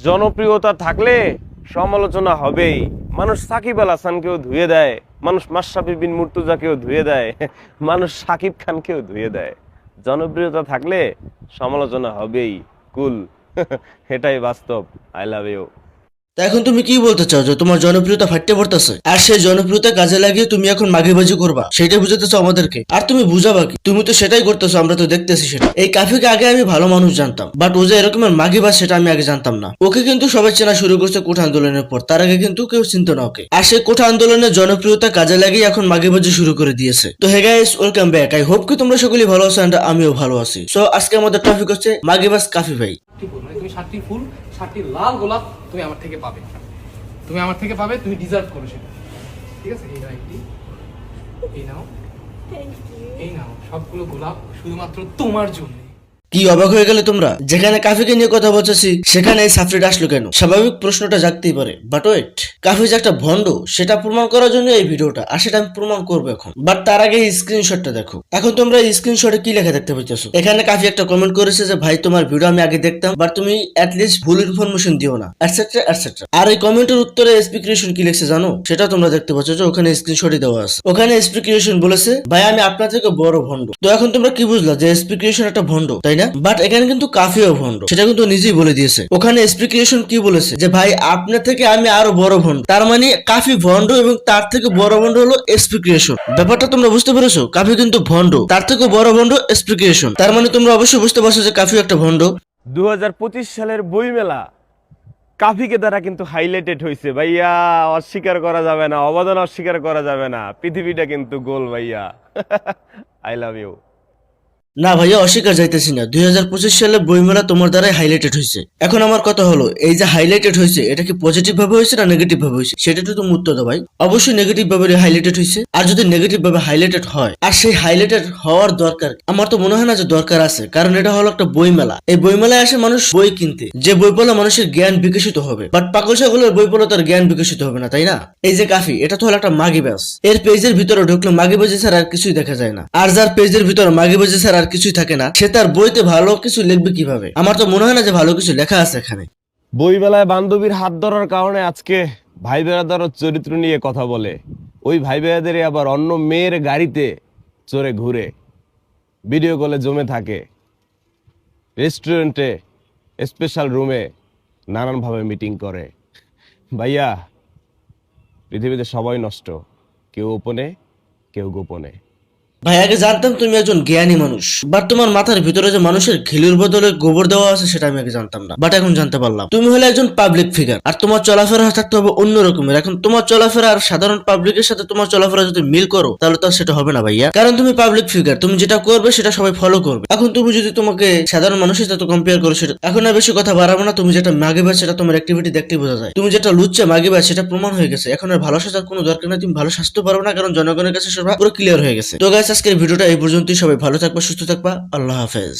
জনপ্রিয়তা থাকলে সমালোচনা হবেই। মানুষ সাকিব আল হাসানকেও ধুয়ে দেয়, মানুষ মাশরাফি বিন মুর্তজাকেও ধুয়ে দেয়, মানুষ সাকিব খানকেও ধুয়ে দেয়। জনপ্রিয়তা থাকলে সমালোচনা হবেই, কুল। এটাই বাস্তব। I love you. তা এখন তুমি কি বলতে চাও যে তোমার জনপ্রিয়তা ফাটতে পড়তেছে, আর সেই জনপ্রিয়তা কাজে লাগিয়ে তুমি এখন মাগিবাজি করবা, সেটাই বুঝাতেছো আমাদেরকে? আর তুমি বুঝাবা কি? তুমি তো সেটাই করতেছো, আমরা তো দেখতেছি সেটা। এই কাফিকে আগে আমি ভালো মানুষ জানতাম, বাট ও যে এরকমের মাগিবাজ সেটা আমি আগে জানতাম না। ওকে কিন্তু সবাই চেনা শুরু করছে কোঠা আন্দোলনের পর, তার আগে কিন্তু কেউ চিনতো না ওকে। আর সেই কোঠা আন্দোলনের জনপ্রিয়তা কাজে লাগিয়ে এখন মাগিবাজি শুরু করে দিয়েছে। তো hey guys, welcome back. I hope কি তোমরা সকলেই ভালো আছো, এন্ড আমিও ভালো আছি। সো আজকে আমাদের টপিক হচ্ছে মাগিবাজ কাফি ভাই। তুমি 7টি ফুল, 7টি লাল গোলাপ তুমি আমার থেকে পাবে। তুমি আমার থেকে পাবে, তুমি ডিজার্ভ করো সেটা। ঠিক আছে, এই নাও একটি, এই নাও, এই নাও সবগুলো গোলাপ শুধুমাত্র তোমার জন্য। কি অবাক হয়ে গেলে তোমরা? যেখানে কাফিকে নিয়ে কথা বলতেছি সেখানে এই সাফরিট আসলো কেন? স্বাভাবিক প্রশ্নটা জাগতেই পারে, বাট ওয়েট, কাফি যে একটা ভন্ড সেটা প্রমাণ করার জন্য এই ভিডিওটা, আর সেটা আমি প্রমাণ করবো এখন। বাট তার আগে এই স্ক্রিনশটটা দেখো। এখন তোমরা এই স্ক্রিনশটে কি লেখা দেখতে পাইতেছো? এখানে কাফি একটা কমেন্ট করেছে যে ভাই তোমার ভিডিও আমি আগে দেখতাম, বাট তুমি অ্যাটলিস্ট ভুল ইনফরমেশন দিও না, এটসেট্রা এটসেট্রা। আর এই কমেন্টের উত্তরে এসপি ক্রিয়েশন কি লিখছে জানো? সেটা তোমরা দেখতে পাচ্ছ যে ওখানে স্ক্রিনশটই দেওয়া আছে। ওখানে এসপি ক্রিয়েশন বলেছে ভাই আমি আপনার থেকে বড় ভন্ড। তো এখন তোমরা কি বুঝলা যে এসপি ক্রিয়েশন একটা ভন্ড, তাই না? বাট এখানে কিন্তু কাফিও ভন্ড, সেটা কিন্তু নিজেই বলে দিয়েছে। ওখানে এসপি ক্রিয়েশন কি বলেছে যে ভাই আপনার থেকে আমি আরো বড় ভন্ড, তার মানে কাফি ভন্ড এবং তার থেকে বড় ভন্ড হলো এসপি ক্রিয়েশন। ব্যাপারটা তোমরা বুঝতে পেরেছো? কাফি কিন্তু ভন্ড, তার থেকে বড় ভন্ড এসপি ক্রিয়েশন, তার মানে তোমরা অবশ্যই বুঝতে পারছো যে কাফি একটা ভন্ড। 2025 সালের বইমেলা কাফিকে দ্বারা কিন্তু হাইলাইটেড হয়েছে ভাইয়া, অস্বীকার করা যাবে না, অবদান অস্বীকার করা যাবে না। পৃথিবীটা কিন্তু গোল ভাইয়া। I love you. না ভাইয়া, অস্বীকার যাইতেছি না। 2025 সালে বইমেলা তোমার দ্বারাই হাইলাইটেড হয়েছে। এখন আমার কথা হলো, এই যে হাইলাইটেড হয়েছে এটা কি পজিটিভ ভাবে হয়েছে না নেগেটিভ ভাবে হয়েছে, সেটা তো তুমি উত্তর দাও ভাই। অবশ্যই নেগেটিভ ভাবে হাইলাইটেড হয়েছে। আর যদি নেগেটিভ ভাবে হাইলাইটেড হয়, আর সেই হাইলাইটেড হওয়ার দরকার, আমার তো মনে হয় না যে দরকার আছে, কারণ এটা হলো একটা বইমেলা। এই বইমেলায় আসে মানুষ বই কিনতে, যে বই পড়লে মানুষের জ্ঞান বিকশিত হবে। বাট পাগল ছাগলের বই পড়লে তার জ্ঞান বিকশিত হবে না, তাই না? এই যে কাফি, এটা তো হলো একটা মাগিবাজ। এর পেজের ভিতরে ঢুকলে মাগিবাজি ছাড়া আর কিছুই দেখা যায় না। আর যার পেজের ভিতরে মাগিবাজি ছাড়া আর কিছুই থাকে না, সে তার বইতে ভালো কিছু লিখবে কিভাবে? আমার তো মনে হয় না যে ভালো কিছু লেখা আছে এখানে। বইমেলায় বান্ধবীর হাত ধরার কারণে আজকে ভাই বেড়াদারের চরিত্র নিয়ে কথা বলে, ওই ভাই বেড়াদের আবার অন্য মেয়ের গাড়িতে চড়ে ঘুরে, ভিডিও কলে জমে থাকে, রেস্টুরেন্টে স্পেশাল রুমে নানানভাবে মিটিং করে। ভাইয়া, পৃথিবীতে সবাই নষ্ট, কেউ গোপনে কেউ গোপনে। ভাই আগে জানতাম তুমি একজন জ্ঞানী মানুষ, বাট তোমার মাথার ভিতরে যে মানুষের ঘিলুর বদলে গোবর দেওয়া আছে সেটা আমি আগে জানতাম না, বাট এখন জানতে পারলাম। তুমি হলে একজন পাবলিক ফিগার, আর তোমার চলাফেরা থাকতে হবে অন্য রকমের। এখন তোমার চলাফেরা আর সাধারণ পাবলিকের সাথে তোমার চলাফেরা যদি মিল করো, তাহলে তো সেটা হবে না ভাইয়া, কারণ তুমি পাবলিক ফিগার। তুমি যেটা করবে সেটা সবাই ফলো করবে। এখন তুমি যদি তোমাকে সাধারণ মানুষের সাথে কম্পেয়ার করো, সেটা এখন আর বেশি কথা বাড়াবো না। তুমি যেটা মাগিবাজ সেটা তোমার অ্যাক্টিভিটি দেখতে বোঝা যায়। তুমি যেটা লুচ্চা মাগিবাজ সেটা প্রমাণ হয়ে গেছে। এখন আর ভালো সাজার কোনো দরকার নেই, তুমি ভালো সাজতে পারবে না, কারণ জনগণের কাছে সেটা পুরো ক্লিয়ার হয়ে গেছে। তো গাইস, আজকের ভিডিওটা এই পর্যন্তই। সবাই ভালো থাকবা, সুস্থ থাকবা, আল্লাহ হাফেজ।